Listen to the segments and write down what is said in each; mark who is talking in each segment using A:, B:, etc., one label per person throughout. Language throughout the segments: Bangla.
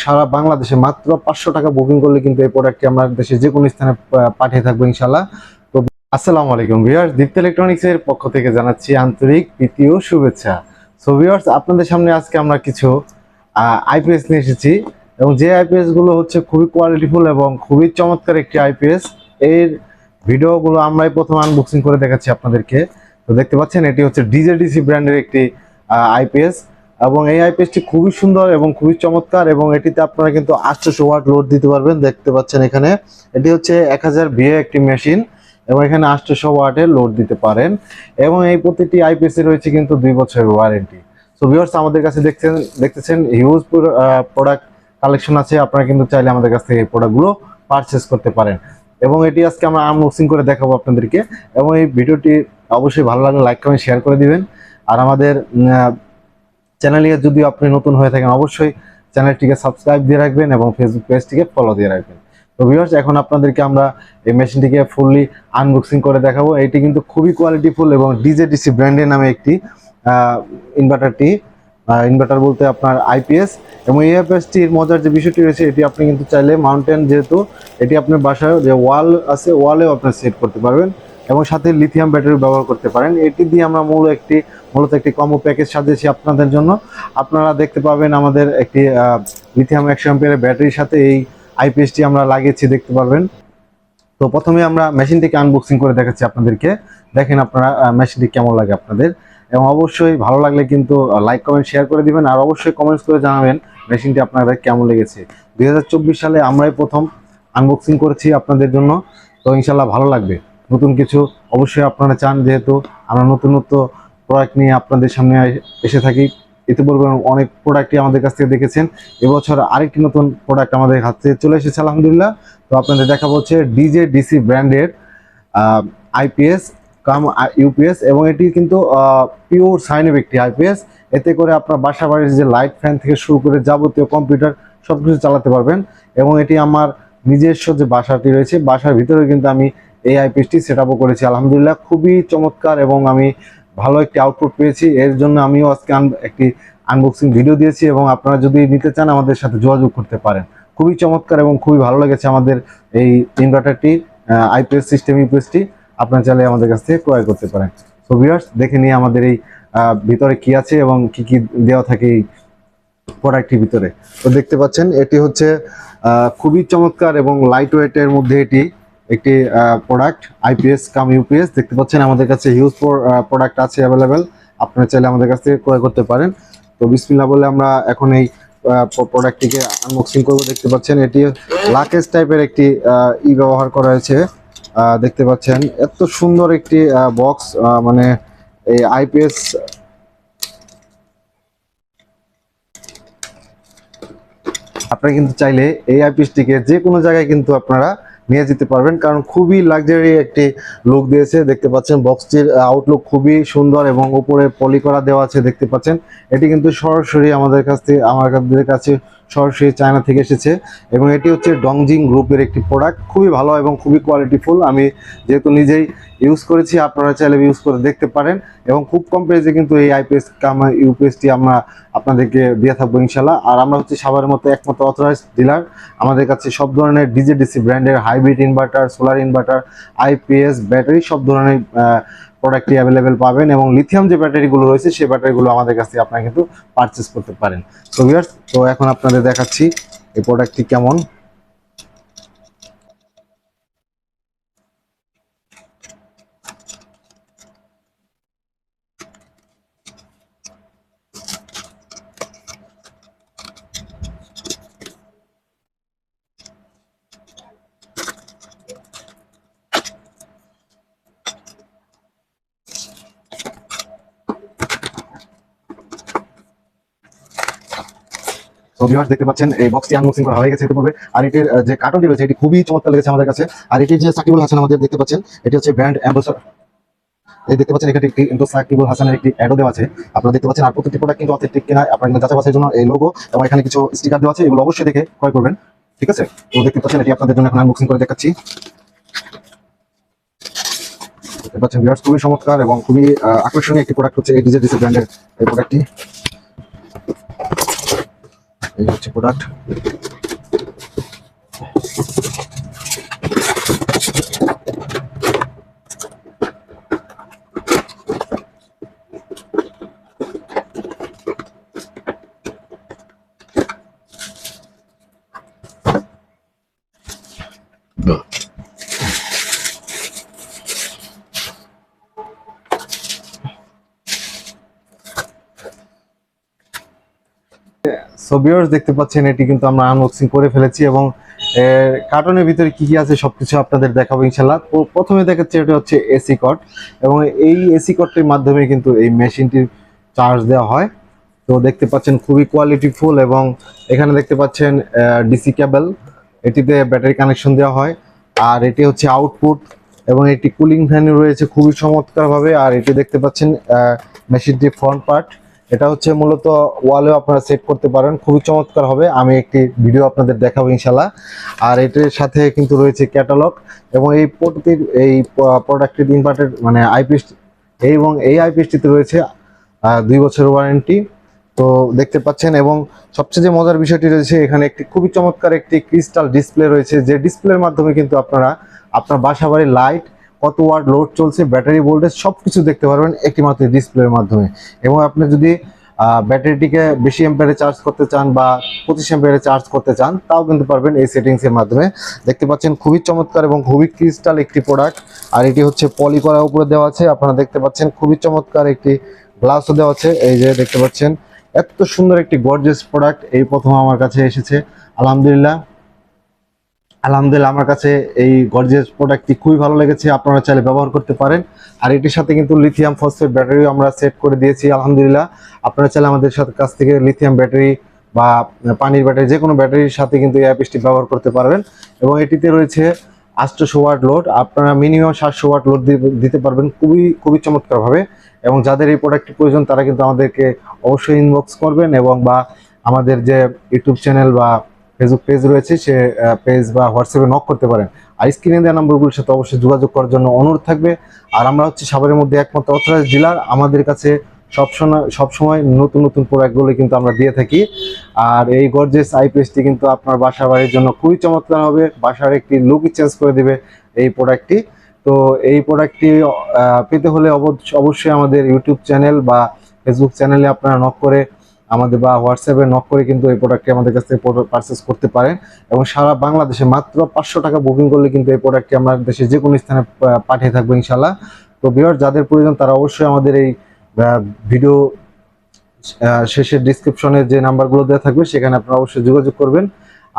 A: সারা বাংলাদেশে মাত্র 500 টাকা বুকিং করলে কিন্তু এই প্রোডাক্টটি আমরা দেশের যে কোনো স্থানে পাঠিয়ে থাকবো ইনশাল্লাহ। তো আসসালামু আলাইকুম ভিউয়ার্স, দীপ্ত ইলেকট্রনিক্স এর পক্ষ থেকে জানাচ্ছি আন্তরিক প্রীতি ও শুভেচ্ছা। সো ভিউয়ার্স, আপনাদের সামনে আজকে আমরা কিছু আইপিএস নিয়ে এসেছি এবং যে আইপিএস গুলো হচ্ছে খুবই কোয়ালিটিফুল এবং খুবই চমৎকার একটি আইপিএস। এর ভিডিওগুলো আমরাই প্রথম আনবক্সিং করে দেখাচ্ছি আপনাদেরকে। তো দেখতে পাচ্ছেন এটি হচ্ছে ডিজেডিসি ব্র্যান্ডের একটি আইপিএস এবং এই আইপিএসটি খুবই সুন্দর এবং খুবই চমৎকার এবং এটিতে আপনারা কিন্তু 800 ওয়াট লোড দিতে পারবেন। দেখতে পাচ্ছেন এখানে এটি হচ্ছে 1000 ভিএ একটি মেশিন এবং এখানে 800 ওয়াটের লোড দিতে পারেন এবং এই প্রতিটি আইপিএস এর রয়েছে কিন্তু 2 বছরের ওয়ারেন্টি। সো ভিউয়ার্স, আমাদের কাছে দেখতেছেন হিউজ প্রোডাক্ট কালেকশন আছে। আপনারা কিন্তু চাইলে আমাদের কাছ থেকে এই প্রোডাক্টগুলো পারচেস করতে পারেন এবং এটি আজকে আমরা আনবক্সিং করে দেখাবো আপনাদেরকে। এবং এই ভিডিওটি অবশ্যই ভালো লাগলে লাইক কমেন্ট শেয়ার করে দিবেন। আর আমাদের চ্যানেলে যদি আপনি নতুন হয়ে থাকেন অবশ্যই চ্যানেলটিকে সাবস্ক্রাইব দিয়ে রাখবেন এবং ফেসবুক পেজটিকে ফলো দিয়ে রাখবেন। তো ভিউয়ার্স, এখন আপনাদেরকে আমরা এই মেশিনটিকে ফুললি আনবক্সিং করে দেখাবো। এটি কিন্তু খুবই কোয়ালিটিফুল এবং ডিজেডিসি ব্র্যান্ডের নামে একটি ইনভার্টার বলতে আপনার আইপিএস। এবং এই আইপিএসটির মজার যে বিষয়টি রয়েছে, এটি আপনি কিন্তু চাইলে মাউন্টেন, যেহেতু এটি আপনার বাসায় যে ওয়াল আছে ওয়ালেও আপনি সেট করতে পারবেন এবং সাথে লিথিয়াম ব্যাটারি ব্যবহার করতে পারেন। এটি দিয়ে আমরা মূলত একটি কম্বো প্যাকেজ সাজিয়েছি আপনাদের জন্য। আপনারা দেখতে পাবেন আমাদের একটি লিথিয়াম 100 অ্যাম্পিয়ারের ব্যাটারির সাথে এই আইপিএসটি আমরা লাগিয়েছি, দেখতে পারবেন। তো প্রথমে আমরা মেশিনটিকে আনবক্সিং করে দেখাচ্ছি আপনাদেরকে। দেখেন আপনারা মেশিনটি কেমন লাগে আপনাদের, এবং অবশ্যই ভালো লাগলে কিন্তু লাইক কমেন্ট শেয়ার করে দিবেন আর অবশ্যই কমেন্টস করে জানাবেন মেশিনটি আপনাদের কেমন লেগেছে। 2024 সালে আমরাই প্রথম আনবক্সিং করেছি আপনাদের জন্য। তো ইনশাল্লাহ ভালো লাগবে। নতুন কিছু অবশ্যই আপনারা চান, যেহেতু আমরা নতুন প্রোডাক্ট নিয়ে আপনাদের সামনে এসে থাকি। ইতিপূর্বে অনেক প্রোডাক্টই আমাদের কাছ থেকে দেখেছেন। এবছর আরেকটি নতুন প্রোডাক্ট আমাদের হাতে চলে এসেছে আলহামদুলিল্লাহ। তো আপনাদের দেখা হচ্ছে ডিজেডিসি ব্র্যান্ডের আইপিএস কাম ইউপিএস এবং এটি কিন্তু পিওর সাইনের একটি আইপিএস। এতে করে আপনার বাসা বাড়ির যে লাইট ফ্যান থেকে শুরু করে যাবতীয় কম্পিউটার সবকিছু চালাতে পারবেন। এবং এটি আমার নিজস্ব যে বাসাটি রয়েছে, বাসার ভিতরে কিন্তু আমি এই আইপিএসটি সেট আপও করেছি আলহামদুলিল্লাহ। খুবই চমৎকার এবং আমি ভালো একটি আউটপুট পেয়েছি। এর জন্য আমিও আজকে একটি আনবক্সিং ভিডিও দিয়েছি এবং আপনারা যদি নিতে চান আমাদের সাথে যোগাযোগ করতে পারেন। খুবই চমৎকার এবং খুবই ভালো লেগেছে আমাদের এই ইনভার্টারটি, আইপিএস সিস্টেম ইউপিএসটি। আপনারা চাইলে আমাদের কাছ থেকে ক্রয় করতে পারেন। সো ভিউয়ার্স, দেখে নিয়ে আমাদের এই ভিতরে কি আছে এবং কি কি দেওয়া থাকে এই প্রোডাক্টটির ভিতরে। তো দেখতে পাচ্ছেন এটি হচ্ছে খুবই চমৎকার এবং লাইট ওয়েটের মধ্যে এটি একটি প্রোডাক্ট আইপিএস কাম ইউপিএস। দেখতে পাচ্ছেন আমাদের কাছে হিউজ প্রোডাক্ট আছে অ্যাভেলেবেল। আপনারা চাইলে আমাদের কাছ থেকে ক্রয় করতে পারেন। তো বিসমিল্লাহ বলে আমরা এখন এই প্রোডাক্টটিকে আনবক্সিং করব। দেখতে পাচ্ছেন এটি লাকেজ টাইপের একটি ব্যবহার করা হয়েছে। দেখতে পাচ্ছেন এত সুন্দর একটি বক্স, মানে এই আইপিএস আপনারা কিন্তু চাইলে এই আইপিএসটিকে যে কোনো জায়গায় কিন্তু আপনারা নিয়ে যেতে পারবেন, কারণ খুবই লাক্সারি একটি লুক দিয়েছে। দেখতে পাচ্ছেন বক্সটির আউটলুক খুবই সুন্দর এবং উপরে পলি করা দেওয়া আছে। দেখতে পাচ্ছেন এটি কিন্তু সরাসরি আমাদের কাছে সরাসরি চায়না থেকে এসেছে এবং এটি হচ্ছে ডংজিং গ্রুপের একটি প্রোডাক্ট। খুবই ভালো এবং খুবই কোয়ালিটিফুল। আমি যেহেতু নিজেই ইউজ করেছি, আপনারা চাইলে ইউজ করে দেখতে পারেন এবং খুব কম প্রাইসে কিন্তু এই আইপিএস কাম ইউপিএসটি আমরা আপনাদেরকে দিয়ে থাকবো ইনশাল্লাহ। আর আমরা হচ্ছে সবার মতো একমাত্র অথরাইজড ডিলার। আমাদের কাছে সব ধরনের ডিজেডিসি ব্র্যান্ডের hybrid inverter, solar inverter, IPS battery সব ধরনের প্রোডাক্টই অ্যাভেলেবেল পাবেন এবং লিথিয়াম যে ব্যাটারিগুলো রয়েছে সেই ব্যাটারিগুলো আমাদের কাছ থেকে আপনারা কিন্তু পারচেস করতে পারেন। তো ভিউয়ার্স, তো এখন আপনাদের দেখাচ্ছি এই প্রোডাক্টটি কেমন। তো ভিউয়ার্স, দেখতে পাচ্ছেন এই বক্সটি আনবক্সিং করা হয়ে গেছে ইতিপূর্বে। আর এটির যে কার্টনটি রয়েছে এটি খুবই চমৎকার লেগেছে আমাদের কাছে। আর এটি যে সাকিবুল হাসান আমাদের দেখতে পাচ্ছেন, এটি হচ্ছে ব্র্যান্ড অ্যাম্বাসাডর। এই দেখতে পাচ্ছেন এখানে একটি কিন্তু সাকিবুল হাসানের একটি অ্যাডও দেওয়া আছে। আপনারা দেখতে পাচ্ছেন। আর প্রত্যেকটি প্রোডাক্ট কিন্তু অথেন্টিক কিনা আপনারা কিন্তু যাচাই বাছাইয়ের জন্য এই লোগো এবং এখানে কিছু স্টিকার দেওয়া আছে, এগুলো অবশ্যই দেখে ক্রয় করবেন, ঠিক আছে? তো দেখতে পাচ্ছেন এটি আপনাদের জন্য এখন আনবক্সিং করে দেখাচ্ছি। দেখতে পাচ্ছেন ভিউয়ার্স, খুবই চমৎকার এবং খুবই আকর্ষণীয় একটি প্রোডাক্ট হচ্ছে এই ডিজেডিসি ব্র্যান্ডের এই প্রোডাক্টটি। এই হচ্ছে প্রোডাক্ট। সো ভিউয়ার্স দেখতে পাচ্ছেন এটি কিন্তু আমরা আনবক্সিং করে ফেলেছি এবং কার্টনের ভিতরে কি কি আছে সবকিছু আপনাদের দেখাবো ইনশাল্লাহ। তো প্রথমে দেখাচ্ছি এটা হচ্ছে এসি কর্ড এবং এই এসি কর্ডটির মাধ্যমে কিন্তু এই মেশিনটির চার্জ দেওয়া হয়। তো দেখতে পাচ্ছেন খুবই কোয়ালিটিফুল এবং এখানে দেখতে পাচ্ছেন ডিসি কেবল, এটিতে ব্যাটারি কানেকশন দেওয়া হয়। আর এটি হচ্ছে আউটপুট এবং এটি কুলিং ফ্যান রয়েছে খুবই চমৎকারভাবে। আর এটি দেখতে পাচ্ছেন মেশিনটির ফ্রন্ট পার্ট, এটা হচ্ছে মূলত ওয়ালেও আপনারা সেট করতে পারেন, খুবই চমৎকার হবে। আমি একটি ভিডিও আপনাদের দেখাবো ইনশাল্লাহ। আর এটির সাথে কিন্তু রয়েছে ক্যাটালগ এবং এই প্রোডাক্টের ইনভার্টার মানে আইপিএস এবং এই আইপিএসটিতে রয়েছে 2 বছরের ওয়ারেন্টি। তো দেখতে পাচ্ছেন এবং সবচেয়ে যে মজার বিষয়টি রয়েছে এখানে একটি খুবই চমৎকার একটি ক্রিস্টাল ডিসপ্লে রয়েছে, যে ডিসপ্লের মাধ্যমে কিন্তু আপনারা আপনার বাসা বাড়ির লাইট, কত ওয়াট লোড চলছে, ব্যাটারি ভোল্টেজ সবকিছু দেখতে পারবেন একটি মাত্র ডিসপ্লের মাধ্যমে। এবং আপনি যদি ব্যাটারিটিকে বেশি এম্পিয়ারে চার্জ করতে চান বা 25 এম্পিয়ারে চার্জ করতে চান তাও কিন্তু পারবেন এই সেটিংসের মাধ্যমে। দেখতে পাচ্ছেন খুবই চমৎকার এবং খুবই ক্রিস্টাল একটি প্রোডাক্ট। আর এটি হচ্ছে পলি করা উপরে দেওয়া আছে, আপনারা দেখতে পাচ্ছেন খুবই চমৎকার একটি গ্লাসও দেওয়া আছে। এই যে দেখতে পাচ্ছেন এত সুন্দর একটি গর্জিয়াস প্রোডাক্ট এই প্রথম আমার কাছে এসেছে। আলহামদুলিল্লাহ আমার কাছে এই গর্জিয়াস প্রোডাক্টটি খুবই ভালো লেগেছে, আপনারা চাইলে ব্যবহার করতে পারেন। আর এটির সাথে কিন্তু লিথিয়াম ফসফেট ব্যাটারিও আমরা সেট করে দিয়েছি আলহামদুলিল্লাহ। আপনারা চাইলে আমাদের কাছ থেকে লিথিয়াম ব্যাটারি বা পানির ব্যাটারি যে কোনো ব্যাটারির সাথে কিন্তু এই অ্যাপসটি ব্যবহার করতে পারবেন। এবং এটিতে রয়েছে 800 ওয়াট লোড, আপনারা মিনিমাম 700 ওয়াট লোড দিতে পারবেন খুবই চমৎকারভাবে। এবং যাদের এই প্রোডাক্টটি প্রয়োজন তারা কিন্তু আমাদেরকে অবশ্যই ইনবক্স করবেন এবং বা আমাদের যে ইউটিউব চ্যানেল বা ফেসবুক পেজ রয়েছে সে পেজ বা হোয়াটসঅ্যাপে নক করতে পারেন। আর স্ক্রিনে দেওয়া নম্বরগুলোর সাথে অবশ্যই যোগাযোগ করার জন্য অনুরোধ থাকবে। আর আমরা হচ্ছে সাভারের মধ্যে একমাত্র অথরাইজড ডিলার, আমাদের কাছে সবসময় নতুন নতুন প্রোডাক্টগুলো কিন্তু আমরা দিয়ে থাকি। আর এই গর্জিয়াস আইপিএসটি কিন্তু আপনার বাসা বাড়ির জন্য খুবই চমৎকার হবে, বাসার একটি লুকই চেঞ্জ করে দিবে এই প্রোডাক্টটি। তো এই প্রোডাক্টটি পেতে হলে অবশ্যই আমাদের ইউটিউব চ্যানেল বা ফেসবুক চ্যানেলে আপনারা নক করে আমাদের বা হোয়াটসঅ্যাপে নক করে কিন্তু এই প্রোডাক্টটি আমাদের কাছ থেকে পারচেস করতে পারেন। এবং সারা বাংলাদেশে মাত্র 500 টাকা বুকিং করলে কিন্তু এই প্রোডাক্টটি আমরা দেশের যে কোনো স্থানে পাঠিয়ে থাকবো ইনশাল্লাহ। তো ভিউয়ার যাদের প্রয়োজন তারা অবশ্যই আমাদের এই ভিডিও শেষের ডিসক্রিপশনে যে নাম্বারগুলো দেওয়া থাকবে সেখানে আপনারা অবশ্যই যোগাযোগ করবেন।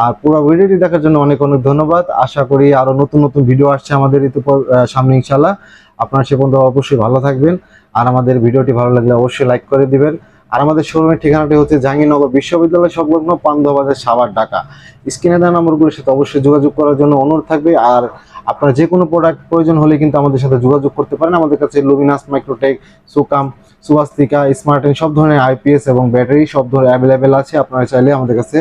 A: আর পুরো ভিডিওটি দেখার জন্য অনেক অনেক ধন্যবাদ। আশা করি আরো নতুন নতুন ভিডিও আসছে আমাদের সামনে ইনশাল্লাহ। আপনারা সে পর্যন্ত অবশ্যই ভালো থাকবেন। আর আমাদের ভিডিওটি ভালো লাগলে অবশ্যই লাইক করে দিবেন। আর আমাদের শোরুমের ঠিকানাটি হচ্ছে জাহাঙ্গীরনগর বিশ্ববিদ্যালয় সংলগ্ন পান্থ বাজার, সাভার, ঢাকা। স্ক্রিনে দেওয়া নম্বরগুলোর সাথে অবশ্যই যোগাযোগ করার জন্য অনুরোধ থাকবে। আর আপনারা যে কোনো প্রোডাক্ট প্রয়োজন হলে কিন্তু আমাদের সাথে যোগাযোগ করতে পারেন। আমাদের কাছে লুমিনাস, মাইক্রোটেক, সুকাম, সুভাস্তিকা, স্মার্টেন সব ধরনের আইপিএস এবং ব্যাটারি সব ধরনের অ্যাভেলেবেল আছে, আপনারা চাইলে আমাদের কাছে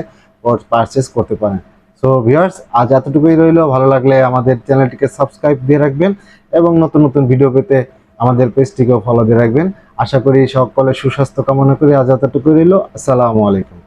A: পারচেস করতে পারেন। সো ভিউয়ার্স আজ এতটুকুই রইল, ভালো লাগলে আমাদের চ্যানেলটিকে সাবস্ক্রাইব দিয়ে রাখবেন এবং নতুন নতুন ভিডিও পেতে আমাদের পেজটিকেও ফলো দিয়ে রাখবেন। আশা করি সকলের সুস্বাস্থ্য কামনা করি আজ এতটুকুই রইল। আসসালামু আলাইকুম।